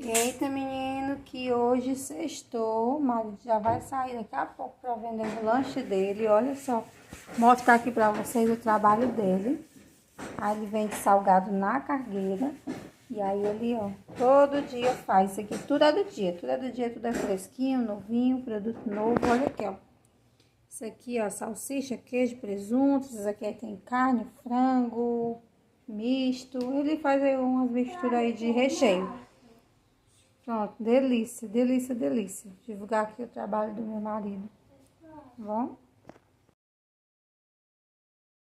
Eita, menino, que hoje sextou, o marido já vai sair daqui a pouco para vender o lanche dele. Olha só, mostrar aqui para vocês o trabalho dele. Aí ele vende salgado na cargueira. E aí ele, ó, todo dia faz isso aqui. Tudo é do dia, tudo é fresquinho, novinho, produto novo. Olha aqui, ó. Isso aqui, ó, salsicha, queijo, presunto. Isso aqui tem carne, frango, misto. Ele faz aí umas misturas aí de recheio. Pronto, delícia, delícia, delícia. Divulgar aqui o trabalho do meu marido. Tá bom?